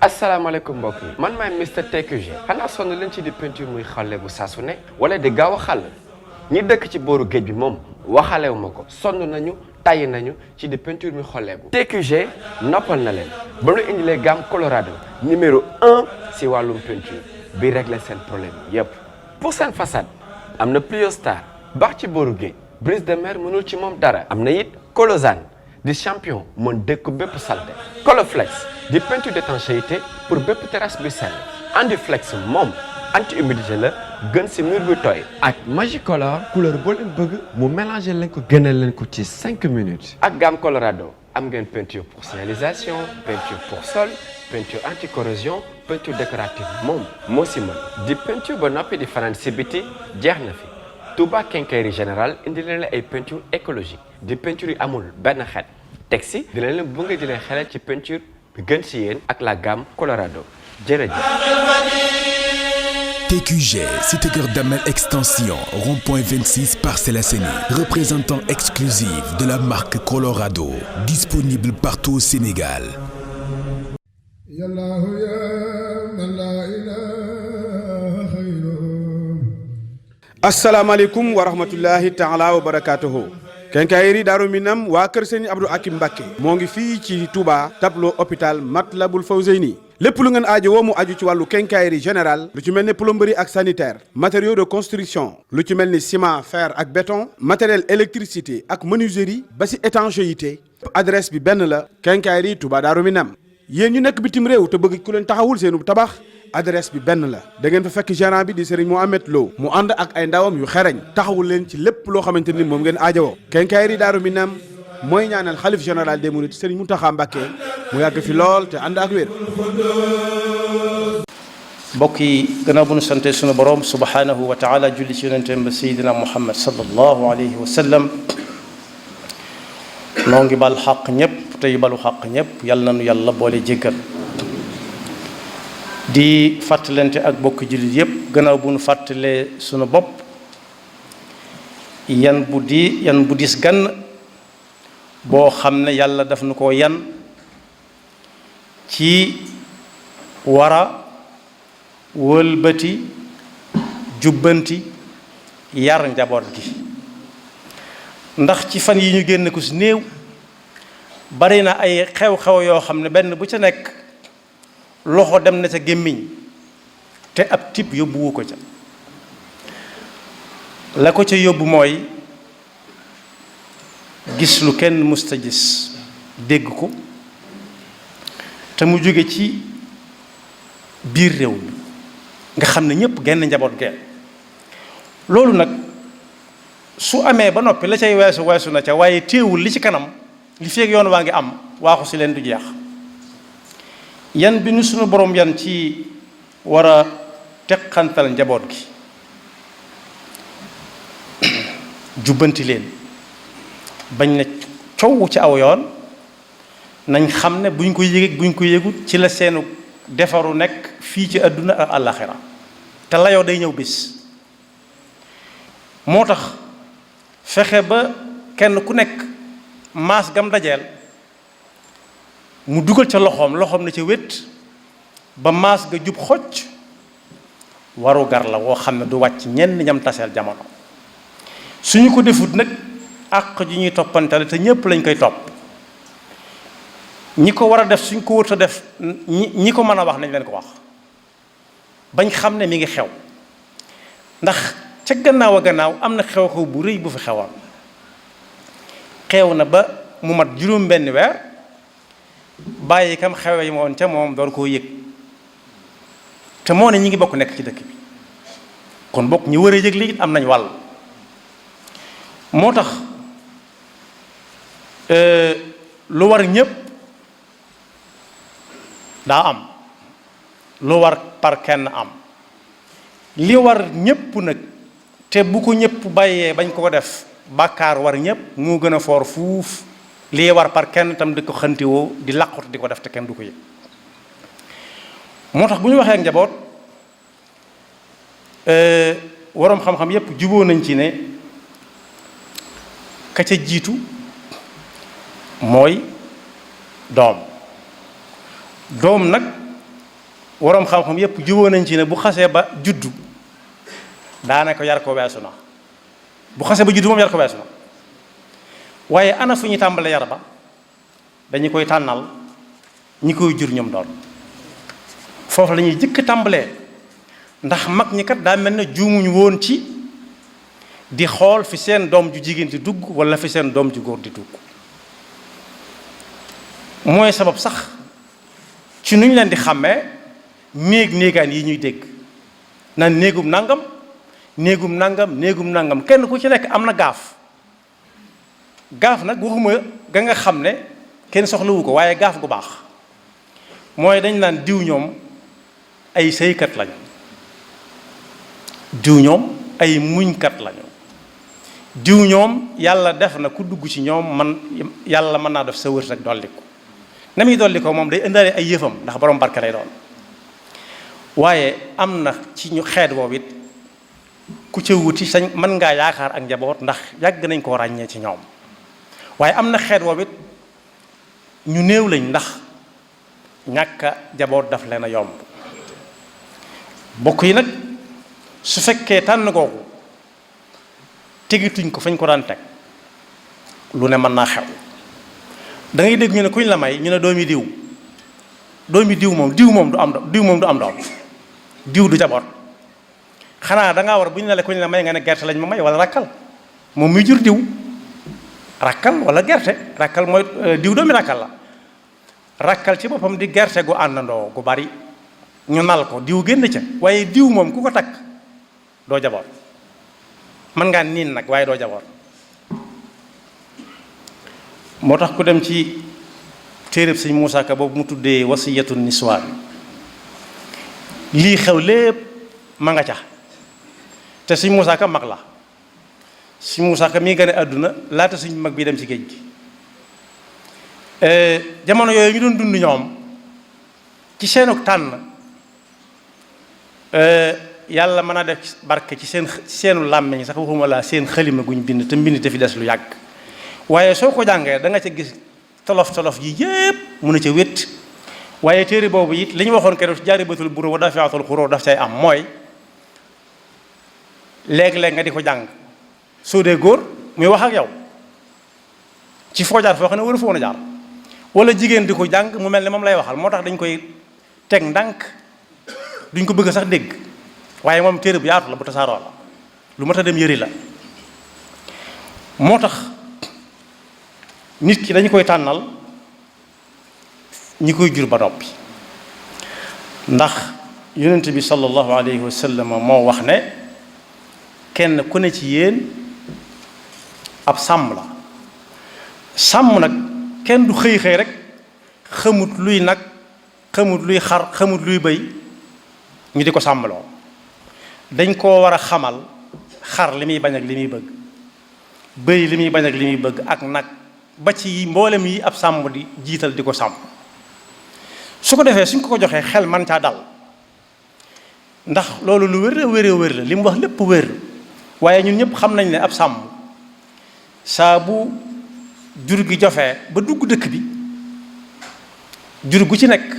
asalaamaaleykum mbokk yi man maay Mr TQG xanaa sonn leen ci di peinture muy xale bu saa su ne wala di gaaw a xàll ñi dëkk ci booru géej bi moom waxalewu ma ko sonn nañu tàyyi nañu ci di peinture muy xolleeku TQG noppal na leen ba ñu indilee gamme Colorado numéro 1 si wàllum peinture bi régler seen problème yépp pour seen façade am na Plio Star baax ci booru géej brise de mer mënul ci moom dara am na it Colozane di champion mën dëkk bépp salte Coloflex di peinture d'étanchéité pour bépp terrasse bi sell Andiflex moom anti-humidité la gën si mur bi tooy ak Magicolor couleur boo leen bëgg mu mélanger leen ko gënal leen ko ci 5 minutes ak gamme Colorado am ngeen peinture pour signalisation peinture pour sol peinture anti-corrosion peinture décorative moom moo si mën di peinture ba noppi di fanaan si biti jeex na fi Touba Quincaillerie Générale indi leen la ay peinture écologique di peinture yi amul benn xeet teg si dina leen bëgg di leen xelal ci peinture bi gën si yéen ak la gamme Colorado jërëjëf. TQG, Cité Keur Damel Extension, rond-point 26 Parcelles Assainies, représentant exclusif de la marque Colorado, disponible partout au Sénégal. asalaamaaleykum wa rahmatullahi taala wa barakatuhu Quincaillerie Daaru Minam waa kër Sëriñ Abdou Akim Mbacké moo ngi fii ci Touba tableau hôpital Matlabul Fawzeyni lépp lu ngeen aajo woo mu aju ci wàllu quincaillerie générale lu ci mel ni plomberie ak sanitaire matériaux de construction lu ci mel ni ciment fer ak béton matériel électricité ak menuiserie ba si étanchéité adresse bi benn la Quincaillerie Touba Daaru Minam yéen ñu nekk bitim réew te bëgg ku leen taxawul seenu tabax adresse bi benn la da ngeen fa fekk gérant bi di Serigne Mohamed Lo mu ànd ak ay ndawam yu xereñ taxawul leen ci lépp loo xamante ni moom ngeen aajowoo Quincaillerie Daaru Minam mooy ñaanal xalif général des mourides Serigne Mountakha Mbacké mu yàgg fi lool te ànd ak wér. mbokk yi gannaaw bu nu sante sunu borom subhanahu wa taala julli ci yonenteem ba Seydina Muhammad sallallahu alayhi wa sallam noo ngi bal xaq ñëpp tey balu xaq ñëpp yàlla nanu yàlla boole jéggal di fàttalante ak bokk jullit yëpp gannaaw bu nu fàttalee sunu bopp yan bu dis gann boo xam ne yàlla daf nu ko yan ci wara wëlbati jubbanti yar njaboot gi ndax ci fan yi ñu génn ko si néew bari na ay xew-xew yoo xam ne benn bu ca nekk loxo dem na ca gémmiñ te ab tib yóbbuwu ko ca la ko ca yóbbu mooy gis lu kenn musta gis dégg ko te mu jóge ci biir réew mi nga xam ne ñëpp genn njaboot gee loolu nag su amee ba noppi la cay weesu na ca waaye téewul li ci kanam li feeg yoon waa ngi am waaxu si leen du jeex yan bi nu sunu borom yan ci war a teqantal njaboot gi jubbanti leen bañ ne coow ci aw yoon nañ xam ne buñ ko yëgee buñ ko yëgut ci la seenu defaru nekk fii ci àdduna ak àllaxira te layoo day ñëw bis moo tax fexe ba kenn ku nekk maas gam dajeel mu dugal ca loxoom na ca wét ba maas ga jub xocc waru gar la woo xam ne du wàcc ñenn ñam taseel jamono suñu ko defut nag àq ji ñuy toppantale te ñëpp lañ koy topp ñi ko war a def suñ ko wut a def ñi ko mën a wax nañ leen ko wax bañ xam ne mi ngi xew ndax ca gannaaw a gannaaw am na xew-xew bu rëy bu fi xewoon xew na ba mu mat juróom benn weer bàyyi kam xewe yi woon ca moom door koo yëg te moo ne ñi ngi bokk nekk ci dëkk bi kon bokk ñu war a yëg li am nañ wàll moo tax lu war ñëpp daa am lu war par kenn am li war ñëpp nag te bu ko ñëpp bàyyee bañ ko def bàkkaar war ñëpp moo gën a foor fuuf lii war par kenn tam di ko xantiwoo di làqut di ko def te kenn du ko yëg moo tax bu ñu waxee ak njaboot waroom xam-xam yépp juboo nañ ci ne ka ca jiitu mooy doom doom nag waroom xam-xam yépp juboo nañ ci ne bu xasee ba juddu daanaka yar ko weesu na bu xasee ba juddu moom yar ko weesu na waaye ana fu ñu tàmbale yar ba dañu koy tànnal ñi koy jur ñoom doon foofu la ñuy jëkk tàmbalee ndax mag ñi kat daa mel ne juumuñu woon ci di xool fi seen doom ju jigéen di dugg wala fi seen doom ju góor di dugg mooy sabab sax ci nuñ leen di xàmmee néegaan yi ñuy dégg naan néegum nangam néegum nangam néegum nangam kenn ku ci nekk am na gaaf nag waxuma ga nga xam ne kenn soxlawu ko waaye gaaf gu baax mooy dañ naan diw ñoom ay sëykat lañu diw ñoom ay muñkat lañu diw ñoom yàlla def na ku dugg ci ñoom man yàlla mën naa def sa wërsëg dolliku na muy dolli ko moom day indaale ay yëfam ndax borom barke lay doon waaye am na ci ñu xeet woowu it ku ca wuti sañ mën ngaa yaakaar ak njaboot ndax yàgg nañ koo ràññee ci ñoom waaye am na xeet woowu it ñu néew lañ ndax ñàkka jaboot daf leen a yomb bokk yi nag su fekkee tànn googu tegituñ ko fañ ko daan teg lu ne mën naa xew da ngay dégg ñu ne kuñ la may ñu ne doomi diw moom du am doom diw du jaboot xanaa dangaa war bu ñu ne la kuñ la may nga ne gerte lañ ma may wala rakkal moom muy jur diw rakkal wala gerte rakkal mooy diw doomi rakkal la rakkal ci boppam di gerte gu àndandoo gu bari ñu nal ko diw génn ca waaye diw moom ku ko takk doo jaboot mën ngaa niin nag waaye doo jaboot moo tax ku dem ci téeréb sëñ Muusaa Ka boobu mu tuddee wasiyatu niswaan lii xew lépp ma nga ca te sëñ Muusaa Ka mag la sëñ Muusaa Ka mii gane àdduna laata sëñ mag bi dem ci géej gi jamono yooyu ñu doon dund ñoom ci seenug tànn yàlla mën a def barke ci seenu làmmeñ sax waxuma laa seen xalima guñ bind te mbind te fi des lu yàgg waaye soo ko jàngee da nga ca gis tolof yi yépp mun a ca wét waaye téere boobu it li ñu waxoon keroog ci jaaribatul buruur wa daafi'atul xuruur daf cay am mooy léeg-léeg nga di ko jàng soo dee góor muy wax ak yow ci foo jaar foo xam ne waru fa woon a jaar wala jigéen di ko jàng mu mel ne moom lay waxal moo tax dañ koy teg ndànk duñ ko bëgg sax dégg waaye moom téere bu yaatu la bu tasaaroo la lu mat a dem yëri la moo tax nit ki dañu koy tànnal ñi koy jur ba noppi ndax yonent bi sallallahu alayhi wa sallam moo wax ne kenn ku ne ci yéen ab sàmm la sàmm nag kenn du xëy rek xamut luy nag xamut luy xar xamut luy bëy ñu di ko sàmmaloo dañ koo war a xamal xar li muy bañ ak li muy bëgg bëy li muy bañ ak li muy bëgg ak nag ba ci mboolem yi ab sàmm di jiital di ko sàmm su ko defee suñ ko joxee xel man caa dal ndax loolu lu wér la li mu wax lépp wér waaye ñun ñëpp xam nañ ne ab sàmm saa bu jur gi jofee ba dugg dëkk bi jur gu ci nekk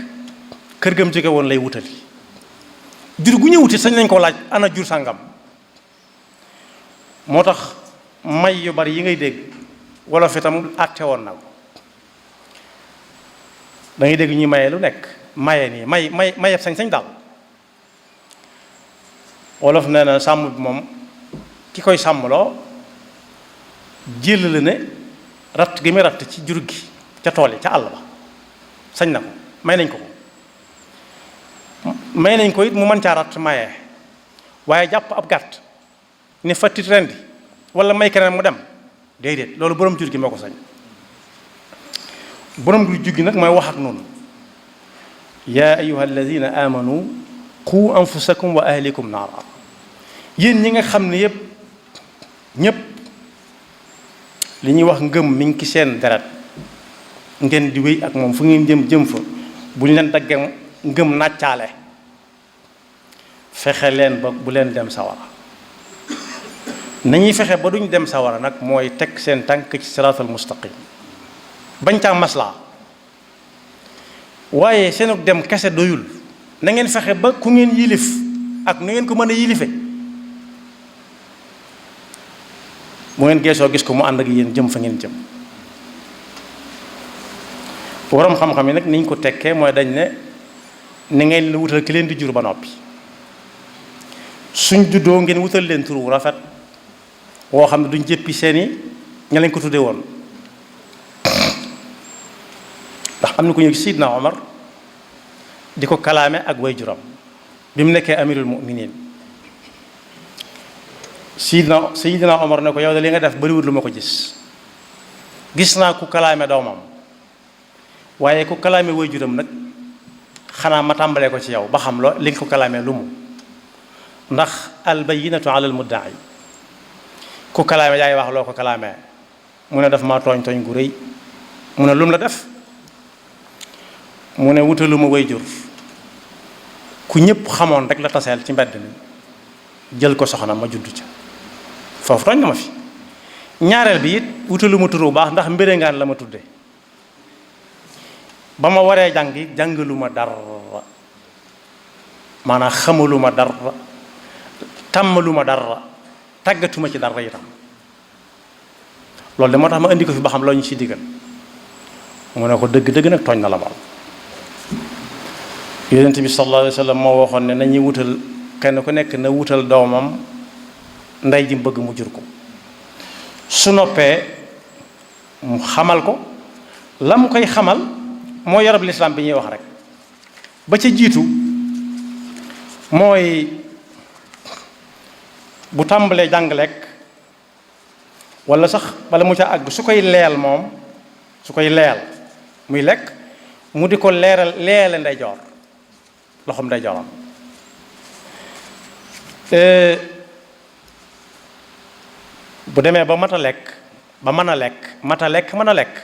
kër gam jóge woon lay wutali jur gu ñëwuti sañ nañ ko laaj ana jur sàngam moo tax may yu bari yi ngay dégg wolof itam àtte woon na ko da ngay dégg ñuy maye lu nekk maye nii mayeb sañ-sañ daal wolof nee na sàmm bi moom ki koy sàmmloo jël la ne ratt gi muy ratt ci jur gi ca tool yi ca àll ba sañ na ko may nañ ko may nañ ko it mu mën caa ratt maye waaye jàpp ab gàtt ne fattit rendi wala may keneen mu dem déedéet loolu borom jur gi moo ko sañ borom jur gi nag mooy wax ak noonu yaa ayyuha alladina amanu qu anfusakum wa ahlikum naara yéen ñi nga xam ne ñépp li ñuy wax ngëm mi ngi ci seen deret ngeen di wéy ak moom fu ngeen jëm fa bu ñu leen daggee ngëm nàccaale fexe leen ba bu leen dem sawara nañuy fexe ba duñ dem sawara nag mooy teg seen tànk ci siraatal mustaqim bañ caa maslaa waaye seenu dem kese doyul, na ngeen fexe ba ku ngeen yilif ak nu ngeen ko mën a yilife bu ngeen geesoo gis ko mu ànd ak yéen jëm fa ngeen jëm. waroom xam-xam yi nag niñ ko tekkee mooy dañ ne ni ngeen leen wutal ki leen di jur ba noppi, suñ juddoo ngeen wutal leen tur wu rafet woo xam ne duñ jëppi seeni ña leen ko tudde woon. ndax am na ku ñëw ci Sidna Omar di ko kalaame ak way juram bi mu nekkee amirul muminin. Sidna Omar ne ko yow de li nga def bariwul lu ma ko gis naa ku kalaame doomam, waaye ku kalaame way juram nag xanaa ma tàmbalee ko ci yow ba xam li nga ko kalaamee lu mu. ndax albayinatu ala almudda'i, ku kalaame yaay wax loo ko kalaamee. mu ne daf maa tooñ gu rëy. mu ne lum la def? mu ne wutaluma way jur ku ñëpp xamoon rek la taseel ci mbedd mi jël ko soxna ma judd ca, foofu tooñ nga ma fi. ñaareel bi it wutaluma tur bu baax ndax mbéréngaan la ma tudde. ba ma waree jàngi jàngaluma dara, maanaam xamaluma dara, tàmmaluma dara, tàggatuma ci dara itam. loolu de moo tax ma indi ko fi ba xam loo ñu ci diggal. mu ne ko dëgg-dëgg nag tooñ na la moom. Yonent bi sallallahu alayhi wa sallam moo waxoon ne nañuy wutal kenn ku nekk na wutal doomam ndey ji bëgg mu jur ko, su noppee mu xamal ko la mu koy xamal moo yarab lislaam bi ñuy wax rek. ba ca jiitu mooy bu tàmbalee jàng lekk walla sax bala mu ca àgg su koy leel moom, su koy leel muy lekk mu di ko leele ndeyjoor, loxoom ndeyjooram. bu demee ba mat a lekk ba mën a lekk mën a lekk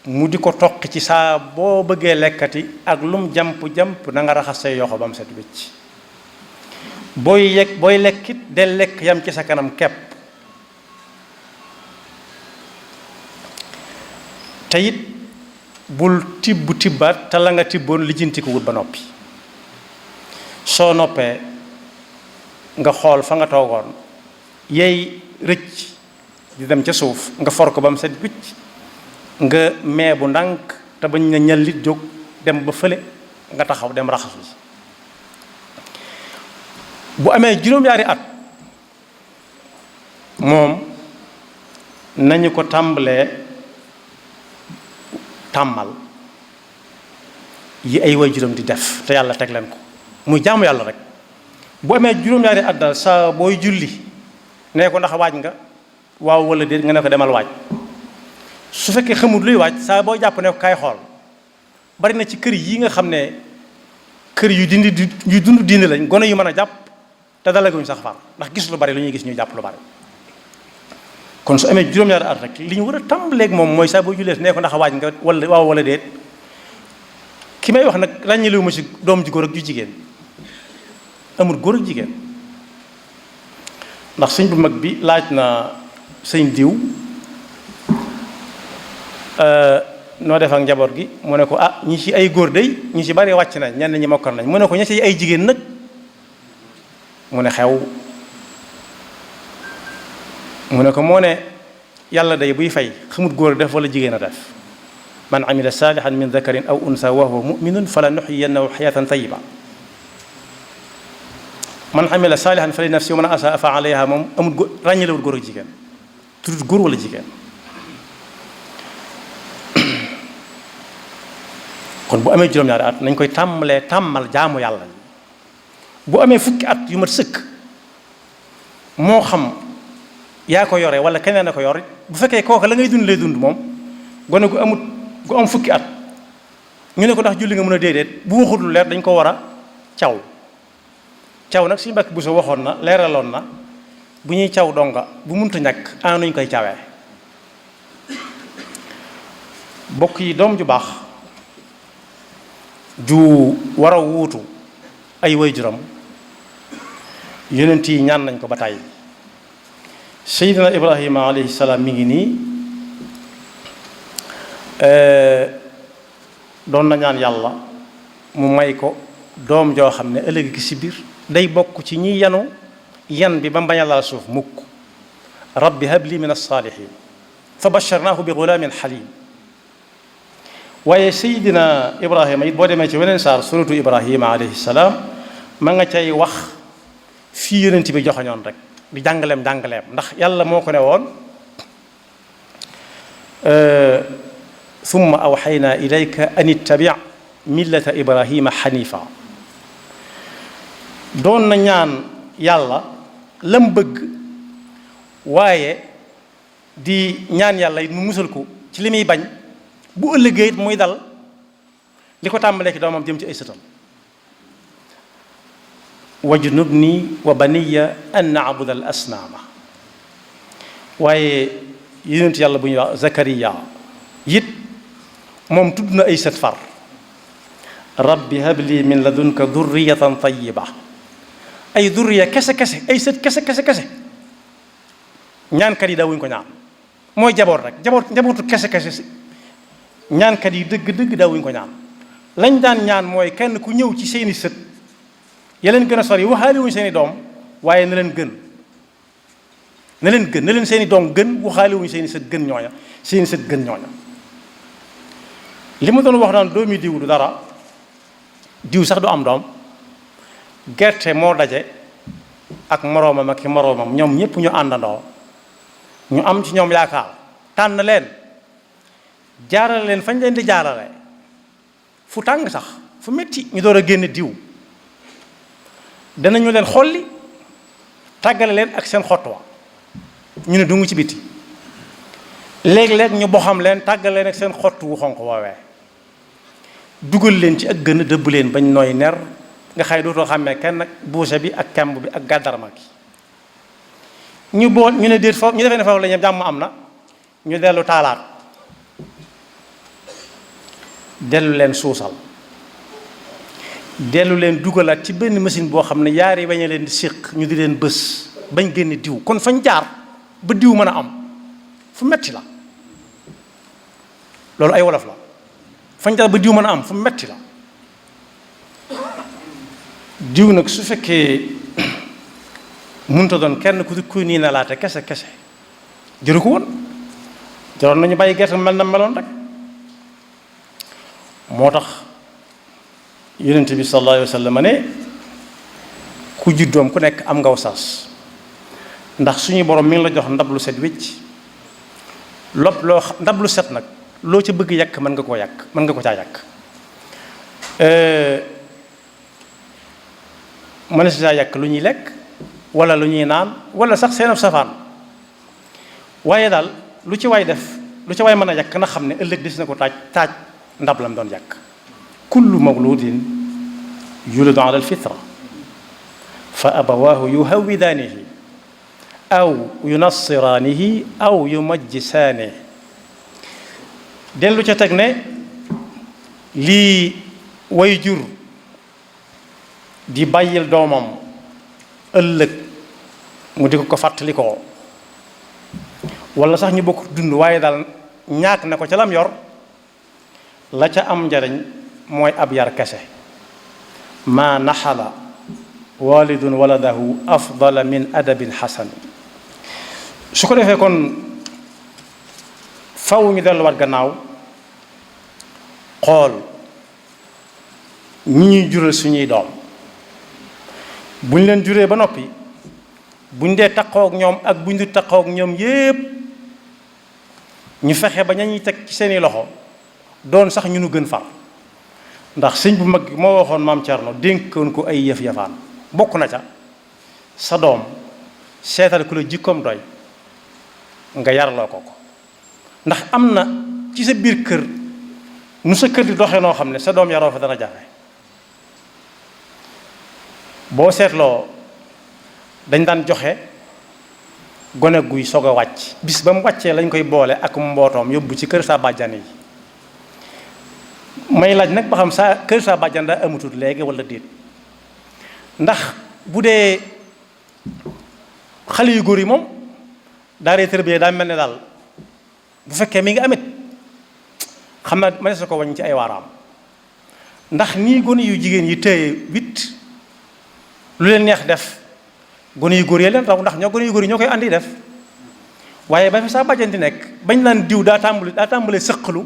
mu di ko toqi ci saa boo bëggee lekkati ak lum jamp na nga raxas say yoxo ba mu set wécc. booy lekkit del lekk yam ci sa kanam kepp. te it bul tibbaat te la nga tibboon lijjanti ko wut ba noppi. soo noppee nga xool fa nga toogoon yey rëcc di dem ca suuf nga for ko ba mu set wicc, nga mee bu ndànk te bañ nga ñallit jóg dem ba fële nga taxaw dem raxasu ji. bu amee juróom-ñaari at moom nañu ko tàmbalee tàmmal yi ay waajuram di def te yàlla teg leen ko muy jaamu yàlla rek. bu amee juróom-ñaari at daal saa booy julli nee ko ndax waaj nga waaw wala déet nga ne ko demal waaj. su fekkee xamul luy waaj saa boo jàpp ne ko kaay xool. bari na ci kër yi nga xam ne kër yu dund diine lañ, gone yu mën a jàpp te dalaguñ sax far ndax gis lu bari lu ñuy gis ñuy jàpp lu bari. kon su amee juróom-ñaari at rek li ñu war a tàmbaleeg moom mooy saa boo jullee nee ko ndax waaj nga wala waaw wala déet. ki may wax nag ràññeelewu ma ci doom ju góor ak ju jigéen, amul góor ak jigéen. ndax sëñ bu mag bi laaj na sëñ diw noo def ak njaboot gi, mu ne ko ñi ci ay góor day ñi ci bari wàcc nañ, ñenn ñi mokkal nañ. mu ne ko ña ci ay jigéen nag, mu ne xew. mu ne ko moo ne yàlla day buy fay xamut góor a def wala jigéen a def. man amila salihan min dakarin aw unsa wa huwa muminun fala nuxyiyannahu xayatan tayiba. man amila salihan fa li nafsi wa man asaa fa alayha. moom amul góor ràññalewul góor ak jigéen, tuddut góor wala jigéen. kon bu amee juróom-ñaari at nañ koy tàmmal jaamu yàlla. bu amee fukki at yu mat sëkk, moo xam yaa ko yore wala keneen a ko yor, bu fekkee kooka la ngay dund lay dund moom, gone gu am fukki at ñu ne ko ndax julli nga mën a déedéet, bu waxul leer dañ ko war a caw. caw nag suñu Mbàkke Buso waxoon na, leeraloon na, bu ñuy caw donga bu munta ñàkk ana nuñ koy cawee. bokk yi, doom ju baax ju war a wuutu ay waajuram yonent yi ñaan nañ ko ba tàyyi. Seydina Ibrahima alayhi salaam mi ngi nii doon na ñaan yàlla mu may ko doom joo xam ne ëllëg gi si biir day bokk ci ñi yanu yan bi ba mu bañ a laal suuf mukk. rabbi habli min as-saalihin fa basharnaahu bi gulaamin xalim. waaye Seydina Ibrahima it boo demee ci weneen saar suratu Ibrahima alayhi salaam ma nga cay wax fii yonent bi joxoñoon rek di jàngaleem ndax yàlla moo ko ne woon summa awxaynaa ilayka an ittabi' millata Ibrahima xanifa. doon na ñaan yàlla lam bëgg waaye di ñaan yàlla it mu musal ko ci li muy bañ bu ëllëgee it muy dal li ko tàmbalee ci doomam jëm ci ay sëtam. wajnubni wa baniya an na'buda al asnaama. waaye yonent yàlla bu ñuy wax Zakariya it moom tudd na ay sët far. rabbi habli min ladunka durriyatan tayyiba. ay durriya kese ay sët kese ñaankat yi daawuñu ko ñaan mooy jaboot rek njabootu kese ñaankat yi dëgg daawuñu ko ñaan. lañ daan ñaan mooy kenn ku ñëw ci seeni sët ya leen gën a sori waxaale wuñ seeni doom waaye na leen gën seeni doom gën waxaale wuñ seeni sët gën ñooña li ma doon wax naan doomi diw du dara diw sax du am doom gerte moo daje ak moroomam ak moroomam ñoom ñëpp ñu àndandoo ñu am ci ñoom yaakaar tànn leen jaarale leen fañ leen di jaarale fu tàng sax fu metti ñu door a génn diw danañu leen xolli tàggale leen ak seen xott wa ñu ne dungu ci biti léeg-léeg ñu boxam leen tàggale leen ak seen xott wu xonq woowee dugal leen ci ak gën a dëbb leen bañ nooy ner nga xay dootoo xàmmee kenn buuse bi ak kemb bi ak gàddarma gi ñu bool ñu ne déet foofu ñu defee ne foofu la ñu jàmm am na ñu dellu taalaat dellu leen suusal dellu leen dugalaat ci benn machine boo xam ne yaari bañ a leen di séq ñu di leen bës bañ génne diw kon fañ jaar ba diw mën a am fu metti la loolu ay wolof la fañ jaar ba diw mën a am fu metti la diw nag su fekkee mënta doon kenn ku nii na laate kese jëru ko woon jaroon nañu bàyyi gerte mel na meloon rek. moo tax yonent bi sallallahu alayhi wa sallam ne ku juddoom ku nekk am ngaw sas ndax suñu borom mi ngi la jox ndab lu set wécc ndab lu set nag loo ca bëgg yàq mën nga ko caa yàq mën na si caa yàq lu ñuy lekk wala lu ñuy naan wala sax seen safaan waaye daal lu ci waay def lu ci waay mën a yàq na xam ne ëllëg des na ko taaj ndab lam doon yàq. kullu mawludin yuladu ala alfitra fa abawaahu yuhawwidaanihi aw yunassiraanihi aw yumajjisaanihi dellu ca teg ne lii way jur di bàyyil doomam ëllëg mu di ko fàttalikoo wala sax ñu bokk dund waaye daal ñaak na ko ca lam yor la ca am njariñ mooy ab yar kese maa naxala walidun waladahu afdala min adabin xasan. su ko defee kon faw ñu delluwaat gannaaw xool ñi ñuy jural suñuy doom buñ leen juree ba noppi buñ dee taqoo ak ñoom ak buñ du taqoo ak ñoom yépp ñu fexe ba ñañuy teg ci seeni loxo doon sax ñu nu gën far ndax sëñ bu mag moo waxoon maam Thierno dénkoon ko ay yëf-yëfaan bokk na ca sa doom seetal ku la jikkoom doy nga yarloo ko ndax am na ci sa biir kër nu sa kër di doxee noo xam ne sa doom yaroo fa dana jafe boo seetloo dañ daan joxe gone guy soog a wàcc bis ba mu wàccee lañ koy boole ak mbootoom yóbbu ci kër saa bàjjan yi may laaj nag ba xam saa kër saa bàjjan daa amatut léegi wala déet ndax bu dee xale yu góor yi moom daaree tërbiya daa mel ne daal bu fekkee mi ngi amit xam naa ma ne sa ko wañ ci ay waaraam ndax nii gone yu jigéen yi téye wit lu leen neex def gone yu góor yee leen raw ndax ñoo gone yu góor yi ñoo koy andi def waaye ba fi saa bàjjanti nekk bañ naan diw daa tàmbalee sëqalu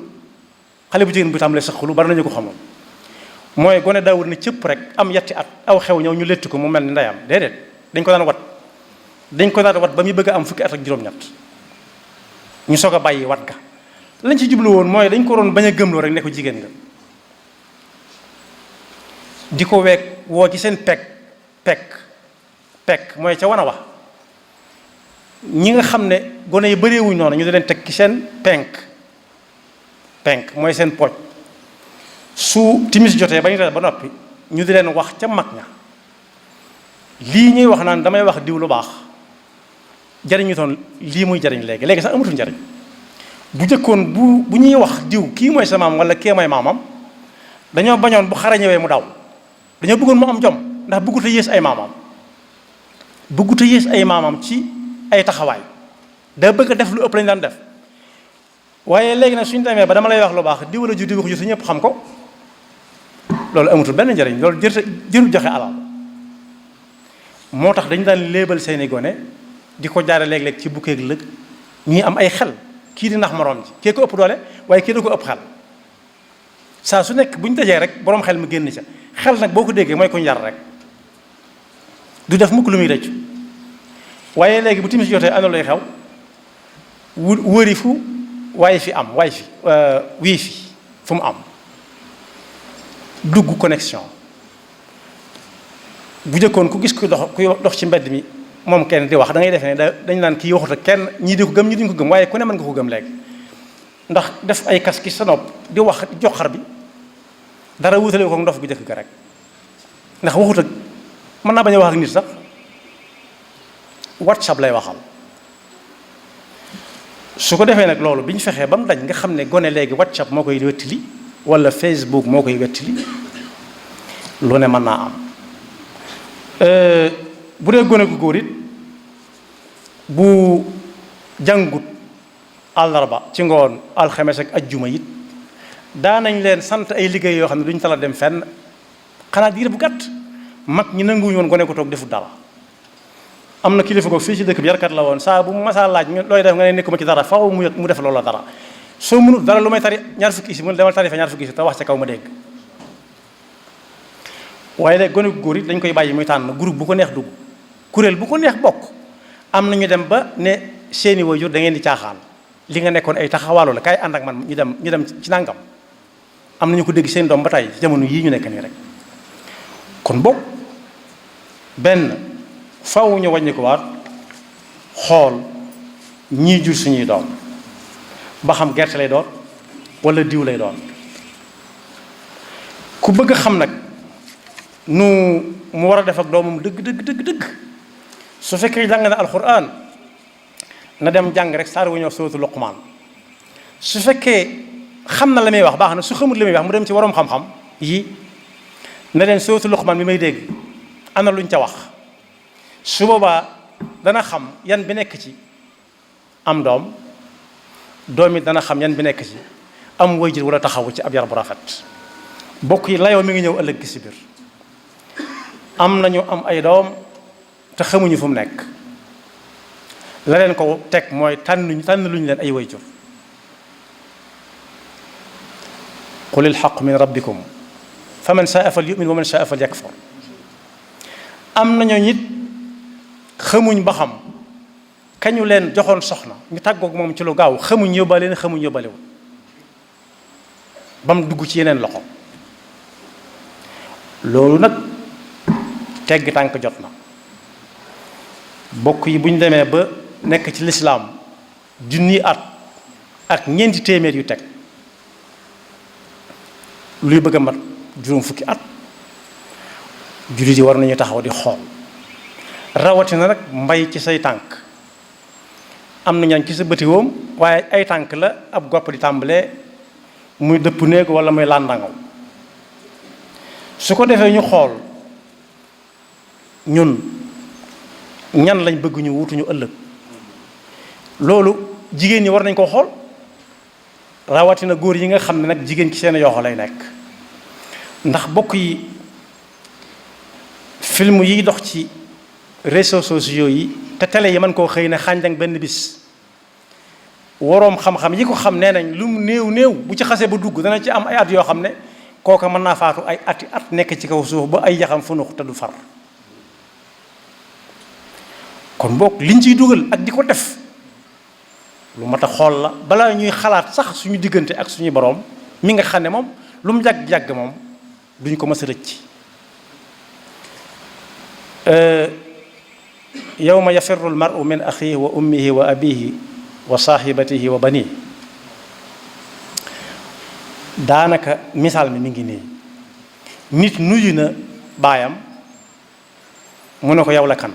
xale bu jigéen bu tàmbalee sëqalu bari nañu ko xamoon mooy gone daawul ne cëpp rek am yetti at aw xew ñëw ñu létt ko mu mel ni ndeyam déedéet dañ ko daan wat ba muy bëgg a am fukki at ak juróom-ñett ñu soog a bàyyi wat ga lañ ci jublu woon mooy dañ ko doon bañ a gëmloo rek ne ko jigéen nga di ko weeg woo ci seen pekk mooy ca wan a wax ñi nga xam ne gone yi bëreewuñ noonu ñu di leen teg ci seen penk mooy seen pooj su timis jotee ba ñu reer ba noppi ñu di leen wax ca mag ña lii ñuy wax naan damay wax diw lu baax jariñu toon lii muy jariñ léegi sax amatul njariñ bu jëkkoon bu ñuy wax diw kii mooy sa maam wala kee mooy maamam dañoo bañoon bu xare ñëwee mu daw dañoo bëggoon mu am jom ndax bëggut a yées ay maamam ci ay taxawaay da bëgg a def lu ëpp lañu daan def waaye léegi nag suñu demee ba dama lay wax lu baax diw la ju diw ko ju su ñëpp xam ko loolu amatul benn njariñ loolu jërul joxe alal moo tax dañu daan léebal seeni gone di ko jaare léeg-léeg ci bukkeeg lëg ñuy am ay xel kii di nax moroom ji kii ko ëpp doole waaye kii da ko ëpp xel saa su nekk bu ñu dajee rek boroom xel mu génn ca xel nag boo ko déggee mooy ko njar rek du def mukk lu muy rëccu waaye léegi bu timis jotee ana lay xew wëri fu waaye fi am wii fi fu mu am dugg connexion bu jëkkoon ku gis kuy dox ci mbedd mi moom kenn di wax da ngay defee ne dañ naan kii waxut ak kenn ñii di ko gëm ñii duñ ko gëm waaye ku ne mën nga ko gëm léegi ndax def ay kas ki sa nopp di wax joxar bi dara wutale ko ndof gu jëkk ga rek ndax waxut ak mën naa bañ a wax ak nit sax WhatsApp lay waxal su ko defee nag loolu bi ñu fexee ba mu dañ nga xam ne gone léegi WhatsApp moo koy wettili wala Facebook moo koy wettili lu ne mën naa am bu dee gone gu góor it bu jàngut àllarba ci ngoon alxames ak ajjuma it daanañ leen sant ay liggéey yoo xam ne duñ tala dem fenn xanaa diir bu gàtt mag ñi nanguwuñu woon gone ko toog defut dara am na kilifa ko fii ci dëkk bi yarkat la woon saa bu masaa laaj looy def nga ne nekkuma ci dara faaw mu def loola dara soo mënut dara lu may tari ñaar fukki si mu demal tari fa ñaar fukki si te wax ca kaw ma dégg waaye léegi gone gu góor it dañ koy bàyyi muy tànn groupe bu ko neex dugg kuréel bu ko neex bokk am na ñu dem ba ne seeni waajur da ngeen di caaxaan li nga nekkoon ay taxawaalu la kaay ànd ak man ñu dem ci nangam am na ñu ko dégg seen doom ba tey ci jamono yii ñu nekk nii rek kon bokk benn faw ñu wàññi ko waat xool ñii jur suñuy doom ba xam gerte lay doon wala diw lay doon ku bëgg xam nag nu mu war a def ak doomam dëgg su fekkee jàng na alxuraan na dem jàng rek saar wu ñëw sootu Luqmaan su fekkee xam na la muy wax baax na su xamut la muy wax mu dem ci waroom xam-xam yi na leen sootu Luqmaan bi may dégg ana luñ ca wax su boobaa dana xam yan bi nekk ci am doom it dana xam yan bi nekk ci am waajur wala taxawu ci ab yar bu rafet bokk yi layoo mi ngi ñëw ëllëg si biir am nañu am ay doom te xamuñu fu mu nekk la leen ko teg mooy tànn luñu leen ay waajur qulil haqqu min rabbikum fa man saa fal yu'min wa man saa fal yakfur am nañu nit xamuñ ba xam kañu leen joxoon soxna ñu tàggoog moom ci lu gaaw xamuñ yóbbaale na xamuñ yóbbaalewul ba mu dugg ci yeneen loxo loolu nag tegg tànk jot na bokk yi bu ñu demee ba nekk ci lislaam junni at ak ñeenti téeméer yu teg luy bëgg a mat juróom fukki at jullit yi war nañu taxaw di xool rawatina nag mbay ci say tànk am na ñaan ci sa bëti woom waaye ay tànk la ab gopp di tàmbalee muy dëpp néeg wala muy làndangaw su ko defee ñu xool ñun ñan lañ bëgg ñu wutuñu ëllëg loolu jigéen ñi war nañ koo xool rawatina góor yi nga xam ne nag jigéen ci seen yoxo lay nekk ndax bokk yi film yi dox ci réseaux sociaux yi te télé yi mën koo xëy ne xànjang benn bis waroom xam-xam yi ko xam nee nañ lu mu néew néew bu ci xasee ba dugg dana ci am ay at yoo xam ne kooka mën naa faatu ay ati at nekk ci kaw suuf ba ay yaxam funux te du far. kon boog liñ ciy dugal ak di ko def lu mat a xool la balaa ñuy xalaat sax suñu diggante ak suñu boroom mi nga xam ne moom lu mu yàgg-yàgg moom duñ ko mës a rëcc. yawma yafirru al-mar'u min axiihi wa ummihi wa abiihi wa saahibatihi wa baniihi daanaka misaal mi ngi nii nit nuyu na baayam mu ne ko yow la kan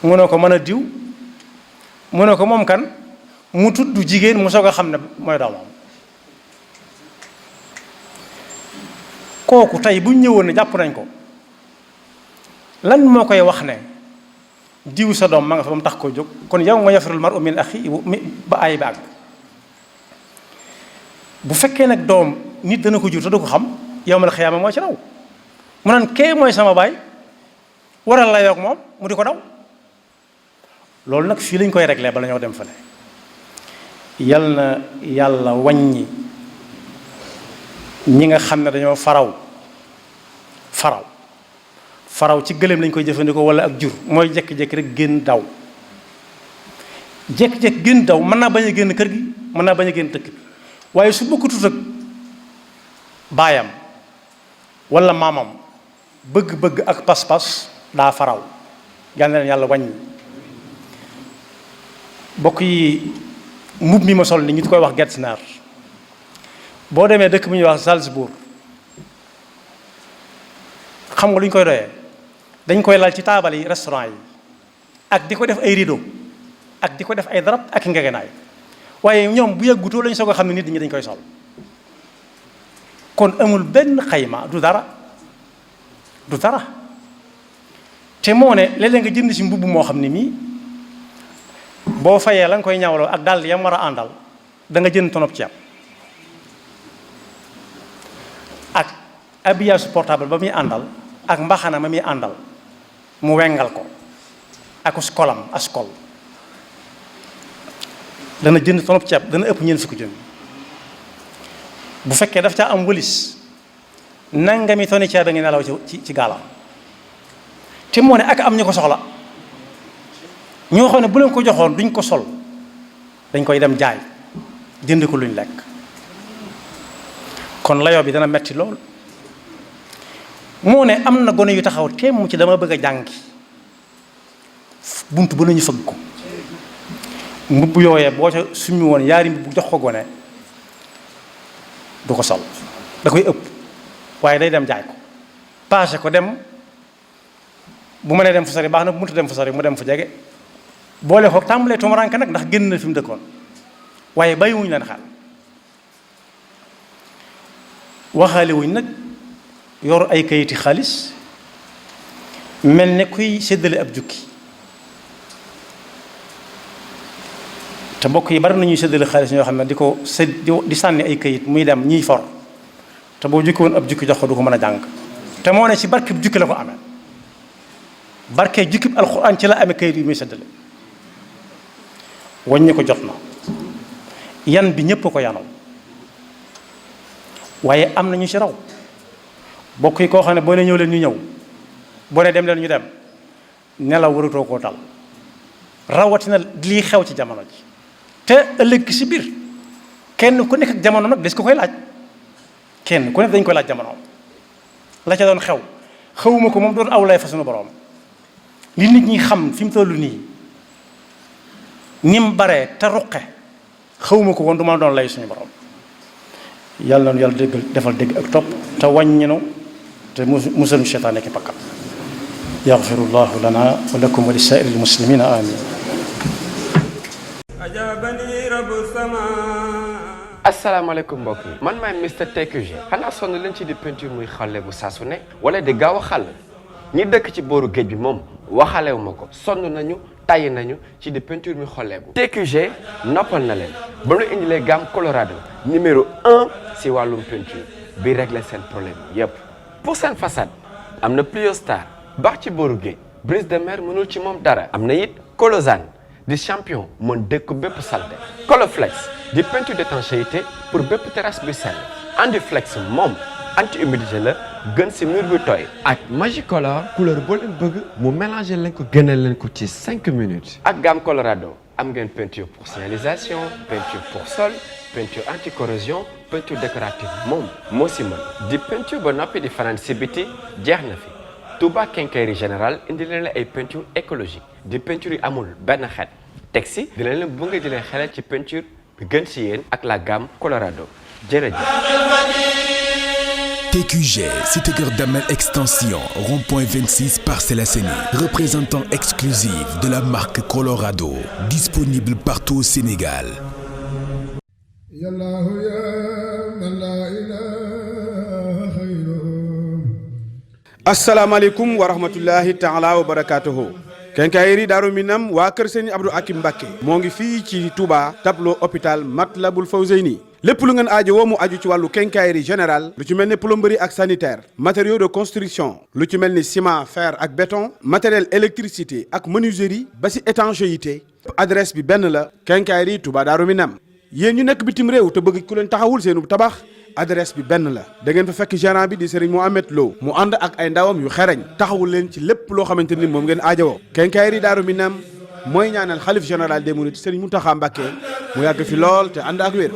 mu ne ko mën a diw mu ne ko moom kan mu tudd jigéen mu soog a xam ne mooy doomam kooku tey bu ñu ñëwoon ne jàpp nañ ko lan moo koy wax ne diw sa doom ma nga fa ba mu tax koo jóg kon yow nga yafirul mar'u min axi ba ay ba àgg bu fekkee nag doom nit dana ko jur te du ko xam yawmal xiyaama moo ci raw mu naan kee mooy sama baay waral la yoog moom mu di ko daw loolu nag fii lañ koy réglé bala ñoo dem fële yal na yàlla wàññi ñi nga xam ne dañoo faraw ci gëléem lañ koy jëfandikoo wala ak jur mooy jékki-jékki rek génn daw jékki-jékki génn daw mën naa bañ a génn kër gi mën naa bañ a génn dëkk bi waaye su bokkutut ak baayam wala maamam bëgg-bëgg ak pas-pas daa faraw yal na leen yàlla wàññi. bokk yi mbubb mi ma sol ni ñu koy wax Getzner boo demee dëkk bu ñuy wax Salzbourg xam nga lu ñu koy doyee dañ koy lal ci taabal yi restaurant yi ak di ko def ay rideau ak di ko def ay darab ak ngegenaay waaye ñoom bu yàggutoo lañ soog a xam ne nit ñi dañ koy sol kon amul benn xayma du dara te moo ne léeg-léeg nga jënd si mbubb moo xam ne mii boo fayee la nga koy ñawloo ak dàll yam war a àndal da nga jënd tonob ceeb ak habillage portable ba muy àndal ak mbaxana ma muy àndal mu wengal ko ak skolam askol dana jënd tonob ceeb dana ëpp ñeent fukki junni bu fekkee daf caa am wëlis nangami toni ceeb da ngi nelaw ci gaalam te moo ne ak am ñu ko soxla ñoo xam ne bu leen ko joxoon duñ ko sol dañ koy dem jaay jënd ko luñ lekk kon layoo bi dana metti lool moo ne am na gone yu taxaw teem ci dama bëgg a jàngi bunt bu nañu fëgg ko mbubb yooyee boo ca summi woon yaari mbubb jox ko gone du ko sol da koy ëpp waaye day dem jaay ko paase ko dem bu mënee dem fu sori baax na bu mënta dem fu sori mu dem fu jege boole ko tàmbalee tumuraanke nag ndax génn na fi mu dëkkoon waaye bàyyiwuñu leen xel waxaale wuñ nag yor ay kayiti xaalis mel ne kuy séddale ab jukki te mbokk yi bari nañuy séddale xaalis ñoo xam ne di sànni ay kayit muy dem ñiy for te boo jukki woon ab jukki jox ko du ko mën a jàng te moo ne ci barkeb jukki la ko amee barke jukkib alxuraan ci la amee kayit yu muy séddale waññi ko jot na yan bi ñépp ko yanal waaye am na ñu ci raw bokk yi koo xam ne boo ne ñëw leen ñu ñëw boo ne dem leen ñu dem nelaw waratoo koo dal rawatina lii xew ci jamono ji te ëllëg si biir kenn ku nekk ak jamono nag des ko koy laaj kenn ku nekk dañ koy laaj jamono la ca doon xewuma ko moom doon aw lay fa sunu borom li nit ñi xam fi mu toll nii ni mu baree te ruqe xawma ko woon du ma doon lay suñu borom yàlla na yàlla déggal defal dégg ak topp te wàññinu te musal seytaan nekk pakkam yaxfirullahu lana wa lakum wa li saa'iril muslimina amin asalaamaaleykum mbokk yi man maay Mr TQG xanaa sonn leen ci di peinture muy xale bu saa su ne wala di gaaw a xàll ñi dëkk ci booru géej bi moom waxalewu ma ko sonn nañu tàyyi nañu ci di peinture mi xolleeku TQG noppal na leen ba mu indilee gamme Colorado numéro 1 si wàllum peinture bi régler seen problème yépp. pour seen façade am na Pliostar baax ci booru géej brise de mer mënul ci moom dara. am na it Colosane di champion mën dëkk bépp salte. Coloflex di peinture d'étanchéité pour bépp terrasse bi sell. Anduflex moom anti-humidité la gën ci mur bi tooy. ak Magicolor couleur boo leen bëgg mu mélanger leen ko gënal leen ko ci 5 minutes. ak gamme Colorado am ngeen peinture pour signalisation peinture pour sol peinture anti-corrosion peinture décorative moom moo si mën di peinture ba noppi di fanaan si biti jeex na fi. Touba Quincaillerie Générale indi leen ay peinture écologique di peinture yi amul benn xeet teg si di leen bëgg di leen xelal ci peinture bi gën si yéen ak la gamme Colorado jërëjëf. TQG, Cité Keur Damel Extension, rond-point 26 Parcelles Assainies, représentant exclusif de la marque Colorado, disponible partout au Sénégal. asalaamaaleykum wa rahmatullahi taala wa barakaatuhu. Quincaillerie Daaru Minam waa kër Serigne Abdou Akim Mbacké moo ngi fii ci Touba tableau hôpital Matlabul Fawzeyni lépp lu ngeen aajo woo mu aju ci wàllu quincaillerie générale lu ci mel ni plomberie ak sanitaire matériaux de construction lu ci mel ni ciment fer ak béton matériel électricité ak menuiserie ba si étanchéité adresse bi benn la Quincaillerie Touba Daaru Minam. yéen ñu nekk bitim réew te bëgg ku leen taxawul seenu tabax adresse bi benn la da ngeen fa fekk gérant bi di Serigne Mohamed Lo mu ànd ak ay ndawam yu xereñ taxawul leen ci lépp loo xamante ni moom ngeen aajowoo. Quincaillerie Daaru Minam mooy ñaanal xalif général des mourides Serigne Mountakha Mbacké mu yàgg fi lool te ànd ak wér.